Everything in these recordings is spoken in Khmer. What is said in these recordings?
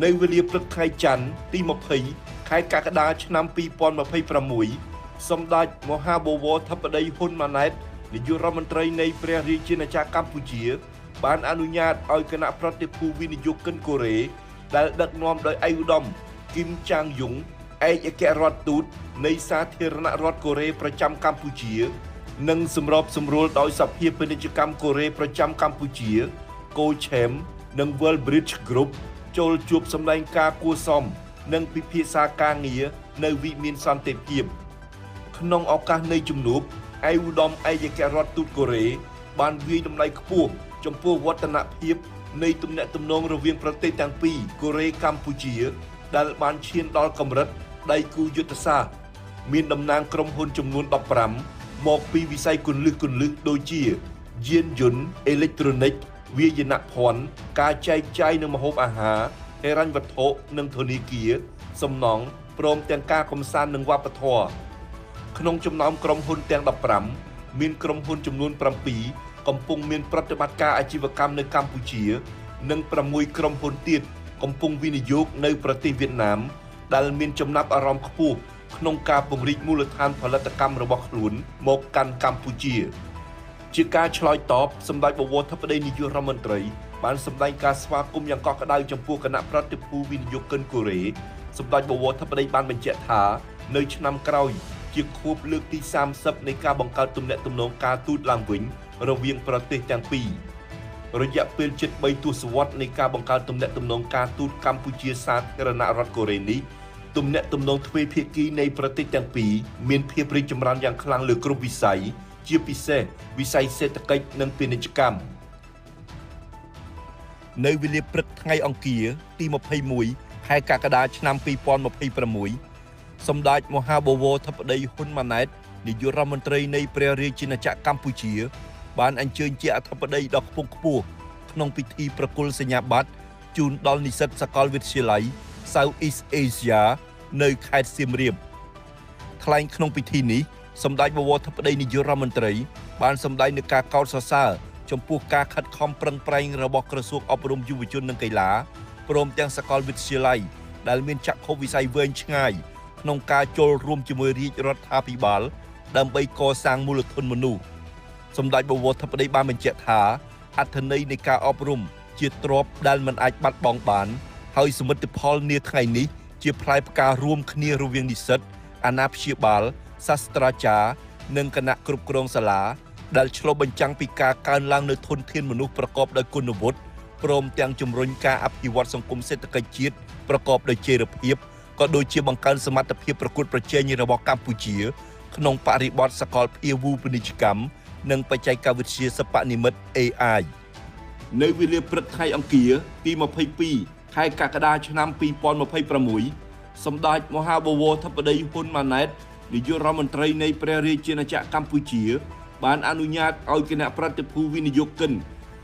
នៅវេលាព្រឹកថ្ងៃច័ន្ទទី20ខែកក្កដាឆ្នាំ2026សម្ដេចមហាបវរធិបតីហ៊ុនម៉ាណែតនាយករដ្ឋមន្ត្រីនៃព្រះរាជាណាចក្រកម្ពុជាបានអនុញ្ញាតឲ្យគណៈប្រតិភូវិនិយោគិនកូរ៉េដែលដឹកនាំដោយឯកឧត្តមគីមចាងយុងឯកអគ្គរដ្ឋទូតនៃសាធារណរដ្ឋកូរ៉េប្រចាំកម្ពុជានិងសម្របសម្រួលដោយសភាពាណិជ្ជកម្មកូរ៉េប្រចាំកម្ពុជា Co-Chem និង World Bridge Group ចូលជួបសម្ដែងការគួរសមនិងពិភាក្សាការងារនៅវិមានសន្តិភាពក្នុងឱកាសនៃជំនួបឯកឧត្តមឯកអគ្គរដ្ឋទូតកូរ៉េបានវាយតម្លៃខ្ពស់ចំពោះវឌ្ឍនភាពនៃទំនាក់ទំនងរវាងប្រទេសទាំងពីរកូរ៉េកម្ពុជាដែលបានឈានដល់កម្រិតដៃគូយុទ្ធសាស្ត្រមានតំណាងក្រុមហ៊ុនចំនួន15មកពីវិស័យគន្លឹះដូចជាយានយន្តអេឡិចត្រូនិកវាយនភ័ណ្ឌការចែកចាយនូវម្ហូបអាហារហិរញ្ញវត្ថុនិងធនាគារសំណង់ព្រមទាំងការកំសាន្តនិងវប្បធម៌ក្នុងចំណោមក្រុមហ៊ុនទាំង15មានក្រុមហ៊ុនចំនួន7កំពុងមានប្រតិបត្តិការអាជីវកម្មនៅកម្ពុជានិង6ក្រុមហ៊ុនទៀតកំពុងវិនិយោគនៅប្រទេសវៀតណាមដែលមានចំណាប់អារម្មណ៍ខ្ពស់ក្នុងការពង្រីកមូលដ្ឋានផលិតកម្មរបស់ខ្លួនមកកាន់កម្ពុជាជាការឆ្លើយតបសម្ដេចបវរធិបតីនាយករដ្ឋមន្ត្រីបានសម្ដែងការស្វាគមន៍យ៉ាងកក់ក្ដៅចំពោះគណៈប្រតិភូវិនិយោគិនកូរ៉េសម្ដេចបវរធិបតីបានបញ្ជាក់ថានៅឆ្នាំក្រោយជាខួបលើកទី30នៃការបង្កើតទំនាក់ទំនងការទូតឡើងវិញរវាងប្រទេសទាំងពីររយៈពេលជិត3ទសវត្សរ៍នៃការបង្កើតទំនាក់ទំនងការទូតកម្ពុជាសាធារណរដ្ឋកូរ៉េនេះទំនាក់ទំនងទ្វេភាគីនៃប្រទេសទាំងពីរមានភាពរីកចម្រើនយ៉ាងខ្លាំងលើគ្រប់វិស័យជាពិសេសវិស័យសេដ្ឋកិច្ចនិងពាណិជ្ជកម្មនៅវេលាព្រឹកថ្ងៃអង្គារទី21ខែកក្កដាឆ្នាំ2026សម្ដេចមហាបវរធិបតីហ៊ុនម៉ាណែតនាយករដ្ឋមន្ត្រីនៃព្រះរាជាណាចក្រកម្ពុជាបានអញ្ជើញជាអធិបតីដ៏ខ្ពង់ខ្ពស់ក្នុងពិធីប្រគល់សញ្ញាបត្រជូនដល់និស្សិតសាកលវិទ្យាល័យ Southeast Asia នៅខេត្តសៀមរាបថ្លែងក្នុងពិធីនេះសម្ដេចបវរធិបតីនាយករដ្ឋមន្ត្រីបានសម្ដែងនូវការកោតសរសើរចំពោះការខិតខំប្រឹងប្រែងរបស់ក្រសួងអប់រំយុវជននិងកីឡាព្រមទាំងសាកលវិទ្យាល័យដែលមានចក្ខុវិស័យវែងឆ្ងាយក្នុងការចូលរួមជាមួយរាជរដ្ឋាភិបាលដើម្បីកសាងមូលធនមនុស្សសម្ដេចបវរធិបតីបានបញ្ជាក់ថាអត្ថន័យនៃការអប់រំជាទ្រព្យដែលមិនអាចបាត់បង់បានហើយសមិទ្ធផលនាថ្ងៃនេះជាផ្លែផ្ការួមគ្នារវាងនិស្សិតអាណាព្យាបាលសាស្ត្រាចារ្យនិងគណៈគ្រប់គ្រងសាលាដែលឆ្លុះបញ្ចាំងពីការកើនឡើងនូវធនធានមនុស្សប្រកបដោយគុណវុឌ្ឍិព្រមទាំងជំរុញការអភិវឌ្ឍសង្គមសេដ្ឋកិច្ចជាតិប្រកបដោយចីរភាពក៏ដូចជាបង្កើនសមត្ថភាពប្រកួតប្រជែងរបស់កម្ពុជាក្នុងបរិបទសកលភាវូបនីយកម្មនិងបច្ចេកវិទ្យាសិប្បនិម្មិត AI នៅវេលាព្រឹកថ្ងៃអង្គារទី22ខែកក្កដាឆ្នាំ2026សម្ដេចមហាបវរធិបតីហ៊ុនម៉ាណែតនាយករដ្ឋមន្ត្រីនៃព្រះរាជាណាចក្រកម្ពុជាបានអនុញ្ញាតឲ្យគណៈប្រតិភូវិនិយោគិន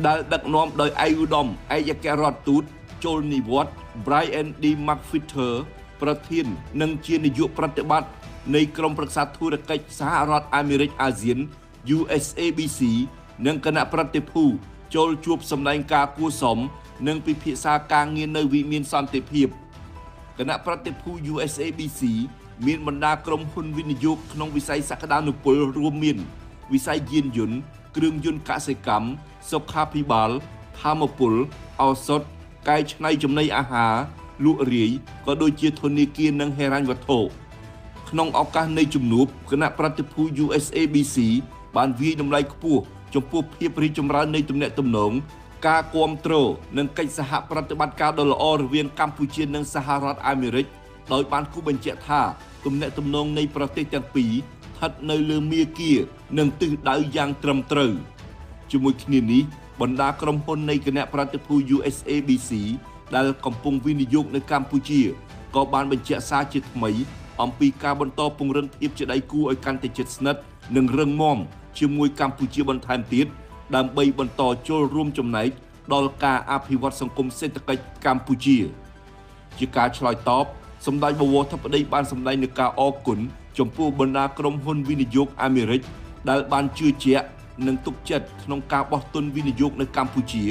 ដែលដឹកនាំដោយឯកឧត្តមឯកអគ្គរដ្ឋទូតចូលនិវត្តន៍ Brian D. McFitter ប្រធាននិងជានាយកប្រតិបត្តិនៃក្រុមប្រឹក្សាធុរកិច្ចសហរដ្ឋអាមេរិកអាស៊ាន USABC និងគណៈប្រតិភូចូលជួបសម្ដែងការគួរសមនិងពិភាក្សាការងារនៅវិមានសន្តិភាពគណៈប្រតិភូ USABC មានបណ្ដាក្រុមហ៊ុនវិនិយោគក្នុងវិស័យសក្តានុពលរួមមានវិស័យយានយន្តគ្រឿងយន្តកសិកម្មសុខាភិបាលធម្មពលឱសថកែច្នៃចំណីអាហារលក់រាយក៏ដូចជាធនាគារនិងហិរញ្ញវត្ថុក្នុងឱកាសនៃជំនួបគណៈប្រតិភូ USABC បានវាយតម្លៃខ្ពស់ចំពោះភាពរីកចម្រើននៃទំនាក់ទំនងការគាំទ្រនិងកិច្ចសហប្រតិបត្តិការដ៏ល្អរវាងកម្ពុជានិងសហរដ្ឋអាមេរិកដោយបានគូបញ្ជាក់ថាទំនាក់ទំនងនៃប្រទេសទាំងពីរស្ថិតនៅលើមាគ៌ានិងទិសដៅយ៉ាងត្រឹមត្រូវជាមួយគ្នានេះបណ្ដាក្រុមហ៊ុននៃគណៈប្រតិភូ USABC ដែលកំពុងវិនិយោគនៅកម្ពុជាក៏បានបញ្ជាក់សារជាថ្មីអំពីការបន្តពង្រឹងភាពជាដៃគូឲ្យកាន់តែជិតស្និទ្ធនិងរឹងមាំជាមួយកម្ពុជាបន្ថែមទៀតដើម្បីបន្តចូលរួមចំណែកដល់ការអភិវឌ្ឍសង្គមសេដ្ឋកិច្ចកម្ពុជាជាការឆ្លើយតបសម្ដេចបវរធិបតីបានសម្ដែងនូវការអរគុណចំពោះបណ្ដាក្រុមហ៊ុនវិនិយោគអាមេរិកដែលបានជឿជាក់និងទុកចិត្តក្នុងការបោះទុនវិនិយោគនៅកម្ពុជា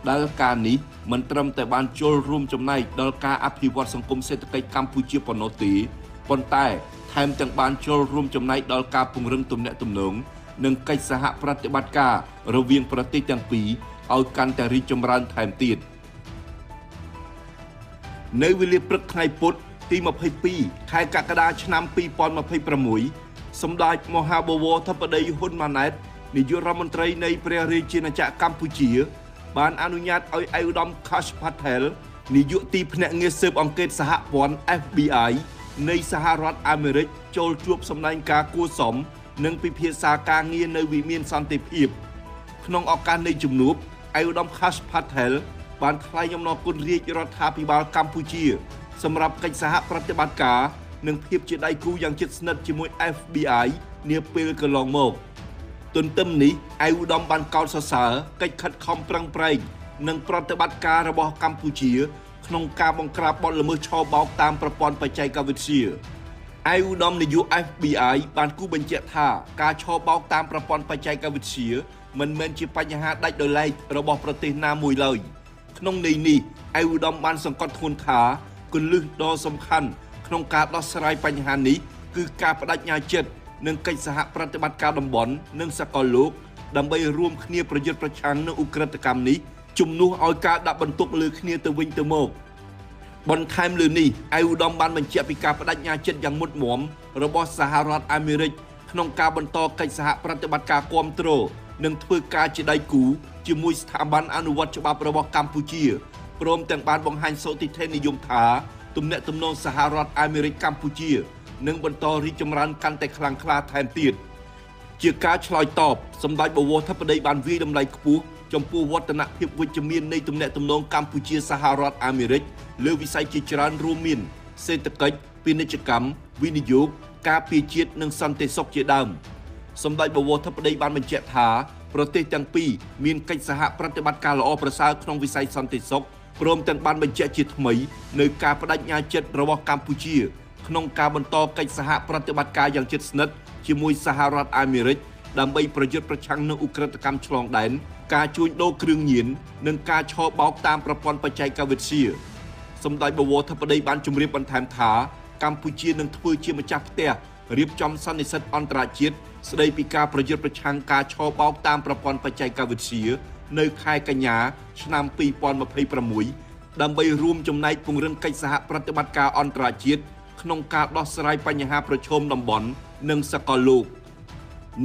ដែលការនេះមិនត្រឹមតែបានចូលរួមចំណែកដល់ការអភិវឌ្ឍសង្គមសេដ្ឋកិច្ចកម្ពុជាប៉ុណ្ណោះទេប៉ុន្តែថែមទាំងបានចូលរួមចំណែកដល់ការពង្រឹងទំនាក់ទំនងនិងកិច្ចសហប្រតិបត្តិការរវាងប្រទេសទាំងពីរឲ្យកាន់តែរីកចម្រើនថែមទៀតនៅវេលាព្រឹកថ្ងៃពុធទី22ខែកក្កដាឆ្នាំ2026សម្ដេចមហាបវរធិបតីហ៊ុនម៉ាណែតនាយករដ្ឋមន្ត្រីនៃព្រះរាជាណាចក្រកម្ពុជាបានអនុញ្ញាតឲ្យឯកឧត្តម Kash Patel នាយកទីភ្នាក់ងារស៊ើបអង្កេតសហព័ន្ធ FBI នៃសហរដ្ឋអាមេរិកចូលជួបសម្ដែងការគួរសមនិងពិភាក្សាការងារនៅវិមានសន្តិភាពក្នុងឱកាសនៃជំនួបឯកឧត្តម Kash Patel បានថ្លែងអំណរគុណរាជរដ្ឋាភិបាលកម្ពុជាសម្រាប់កិច្ចសហប្រតិបត្តិការនិងភាពជាដៃគូយ៉ាងជិតស្និទ្ធជាមួយ FBI នាពេលកន្លងមកទន្ទឹមនេះឯកឧត្តមបានកោតសរសើរកិច្ចខិតខំប្រឹងប្រែងនិងប្រតិបត្តិការរបស់កម្ពុជាក្នុងការបង្ក្រាបបទល្មើសឆបោកតាមប្រព័ន្ធបច្ចេកវិទ្យាឯកឧត្តមនាយក FBI បានគូបញ្ជាក់ថាការឆបោកតាមប្រព័ន្ធបច្ចេកវិទ្យាមិនមែនជាបញ្ហាដាច់ដោយឡែករបស់ប្រទេសណាមួយឡើយក្នុងន័យនេះឯកឧត្តមបានសង្កត់ធ្ងន់ថាគន្លឹះដ៏សំខាន់ក្នុងការដោះស្រាយបញ្ហានេះគឺការបដិញ្ញាចិត្តនិងកិច្ចសហប្រតិបត្តិការតំបន់និងសកលលោកដើម្បីរួមគ្នាប្រយុទ្ធប្រឆាំងនឹងឧក្រិដ្ឋកម្មនេះជំនួសឲ្យការដាក់បន្ទុកលើគ្នាទៅវិញទៅមកបន្ថែមលើនេះឯកឧត្តមបានបញ្ជាក់ពីការបដិញ្ញាចិត្តយ៉ាងមុតមាំរបស់សហរដ្ឋអាមេរិកក្នុងការបន្តកិច្ចសហប្រតិបត្តិការគាំទ្រនិងធ្វើការជាដៃគូជាមួយស្ថាប័នអនុវត្តច្បាប់របស់កម្ពុជាព្រមទាំងបានបង្ហាញសោតិធិនិយមថាទំនាក់ទំនងសហរដ្ឋអាមេរិកកម្ពុជានឹងបន្តរីកចម្រើនកាន់តែខ្លាំងក្លាថែមទៀតជាការឆ្លើយតបសម្ដេចបវរធិបតីបានវាយតម្លៃខ្ពស់ចំពោះវឌ្ឍនភាពវិជ្ជមាននៃទំនាក់ទំនងកម្ពុជាសហរដ្ឋអាមេរិកលើវិស័យជាច្រើនរួមមានសេដ្ឋកិច្ចពាណិជ្ជកម្មវិនិយោគការពារជាតិនិងសន្តិសុខជាដើមសម្ដេចបវរធិបតីបានបញ្ជាក់ថាប្រទេសទាំងពីរមានកិច្ចសហប្រតិបត្តិការល្អប្រសើរក្នុងវិស័យសន្តិសុខព្រមទាំងបានបញ្ជាក់ជាថ្មីនៅការបដិញ្ញាចិត្តរបស់កម្ពុជាក្នុងការបន្តកិច្ចសហប្រតិបត្តិការយ៉ាងជិតស្និទ្ធជាមួយសហរដ្ឋអាមេរិកដើម្បីប្រយុទ្ធប្រឆាំងនឹងឧក្រិដ្ឋកម្មឆ្លងដែនការជួញដូរគ្រឿងញៀននិងការឆបោកតាមប្រព័ន្ធបច្ចេកវិទ្យាសម្ដេចបវរធិបតីបានជម្រាបបន្ថែមថាកម្ពុជានឹងធ្វើជាម្ចាស់ផ្ទះរៀបចំសន្និសីទអន្តរជាតិស្ដីពីការប្រយុទ្ធប្រឆាំងការឆបោកតាមប្រព័ន្ធបច្ចេកវិទ្យានៅខែកញ្ញាឆ្នាំ2026ដើម្បីរួមចំណែកពង្រឹងកិច្ចសហប្រតិបត្តិការអន្តរជាតិក្នុងការដោះស្រាយបញ្ហាប្រឈមតំបន់និងសកលលោក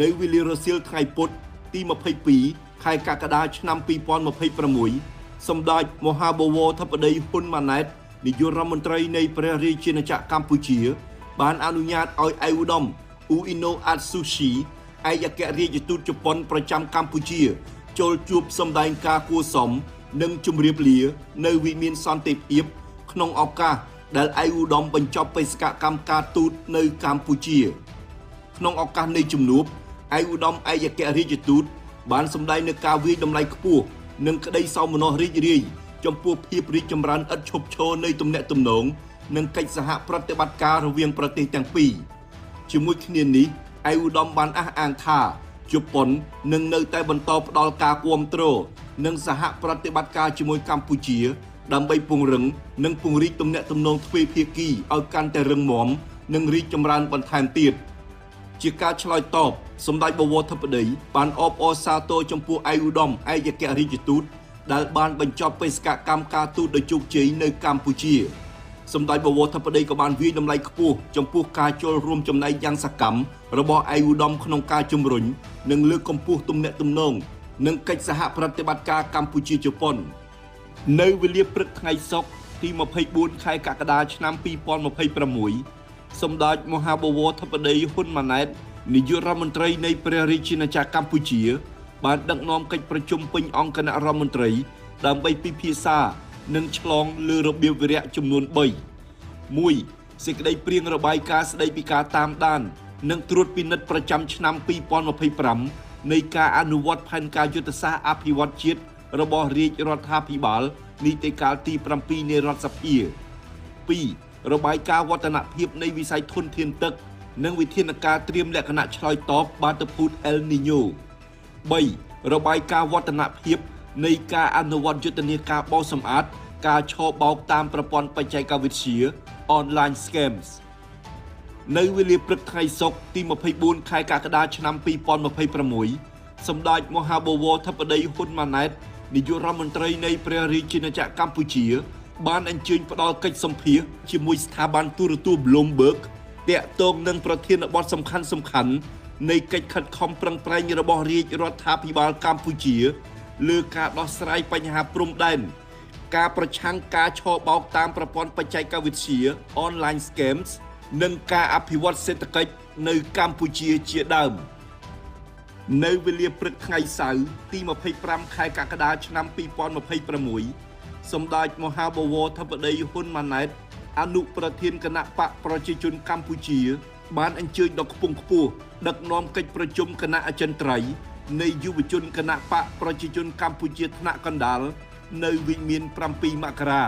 នៅវេលារសៀលថ្ងៃពុធទី22ខែកក្កដាឆ្នាំ2026សម្ដេចមហាបវរធិបតីហ៊ុនម៉ាណែតនាយករដ្ឋមន្ត្រីនៃព្រះរាជាណាចក្រកម្ពុជាបានអនុញ្ញាតឲ្យឯកឧត្តមអ៊ូអ៊ីណូអាត់ស៊ូស៊ីឯកអគ្គរដ្ឋទូតជប៉ុនប្រចាំកម្ពុជាចូលជួបសម្ដែងការគួរសមនិងជម្រាបលានៅវិមានសន្តិភាពក្នុងឱកាសដែលឯកឧត្តមបញ្ចប់បេសកកម្មការទូតនៅកម្ពុជាក្នុងឱកាសនៃជំនួបឯកឧត្តមឯកអគ្គរដ្ឋទូតបានសម្ដែងនូវការវាយតម្លៃខ្ពស់និងក្តីសោមនស្សរីករាយចំពោះភាពរីកចម្រើនឥតឈប់ឈរនៃទំនាក់ទំនងនិងកិច្ចសហប្រតិបត្តិការរវាងប្រទេសទាំងពីរជាមួយគ្នានេះឯកឧត្តមបានអះអាងថាជប៉ុននឹងនៅតែបន្តផ្ដល់ការគាំទ្រនិងសហប្រតិបត្តិការជាមួយកម្ពុជាដើម្បីពង្រឹងនិងពង្រីកទំនាក់ទំនងទ្វេភាគីឲ្យកាន់តែរឹងមាំនិងរីកចម្រើនបន្ថែមទៀតជាការឆ្លើយតបសម្ដេចបវរធិបតីបានអបអរសាទរចំពោះឯកឧត្តមឯកអគ្គរដ្ឋទូតដែលបានបញ្ចប់បេសកកម្មការទូតដោយជោគជ័យនៅកម្ពុជាសម្ដេចបវរធិបតីក៏បានវាយតម្លៃខ្ពស់ចំពោះការចូលរួមចំណែកយ៉ាងសកម្មរបស់ឯកឧត្តមក្នុងការជំរុញនិងលើកកម្ពស់ទំនាក់ទំនងនិងកិច្ចសហប្រតិបត្តិការកម្ពុជាជប៉ុននៅវេលាព្រឹកថ្ងៃសុក្រទី24ខែកក្កដាឆ្នាំ2026សម្ដេចមហាបវរធិបតីហ៊ុនម៉ាណែតនាយករដ្ឋមន្ត្រីនៃព្រះរាជាណាចក្រកម្ពុជាបានដឹកនាំកិច្ចប្រជុំពេញអង្គគណៈរដ្ឋមន្ត្រីដើម្បីពិភាក្សានិងឆ្លងលើរបៀបវារៈចំនួន3 1. សេចក្តីព្រាងរបាយការណ៍ស្តីពីការតាមដាននិងត្រួតពិនិត្យប្រចាំឆ្នាំ2025នៃការអនុវត្តផែនការយុទ្ធសាស្ត្រអភិវឌ្ឍជាតិរបស់រាជរដ្ឋាភិបាលនីតិកាលទី7នៃរដ្ឋសភា 2. របាយការណ៍វឌ្ឍនភាពនៃវិស័យធនធានទឹកនិងវិធានការត្រៀមលក្ខណៈឆ្លើយតបបាតុភូតអេលនីញ៉ូ 3. របាយការណ៍វឌ្ឍនភាព នៃការអនុវត្តយុទ្ធនាការបោសសម្អាតការឆបោកតាមប្រព័ន្ធបច្ចេកវិទ្យា Online Scams នៅវេលាព្រឹកថ្ងៃសុក្រទី24ខែកក្កដាឆ្នាំ2026សម្ដេចមហាបវរធិបតីហ៊ុនម៉ាណែតនាយករដ្ឋមន្ត្រីនៃព្រះរាជាណាចក្រកម្ពុជាបានអញ្ជើញផ្ដល់កិច្ចសម្ភាសន៍ជាមួយស្ថាប័នទូរទស្សន៍ Bloomberg ទាក់ទងនឹងប្រធានបទសំខាន់ៗនៃកិច្ចខិតខំប្រឹងប្រែងរបស់រាជរដ្ឋាភិបាលកម្ពុជាលើការដោះស្រាយបញ្ហាព្រំដែនការប្រឆាំងការឆបោកតាមប្រព័ន្ធបច្ចេកវិទ្យា Online Scams និងការអភិវឌ្ឍសេដ្ឋកិច្ចនៅកម្ពុជាជាដើមនៅវេលាព្រឹកថ្ងៃសៅរ៍ទី25ខែកក្កដាឆ្នាំ2026សម្ដេចមហាបវរធិបតីហ៊ុនម៉ាណែតអនុប្រធានគណៈបកប្រជាជនកម្ពុជាបានអញ្ជើញដល់ខ្ពង់ខ្ពស់ដឹកនាំកិច្ចប្រជុំគណៈអចិន្ត្រៃយ៍នៃយុវជនគណៈបកប្រជាជនកម្ពុជាថ្នាក់កណ្ដាលនៅវិមាន7មករា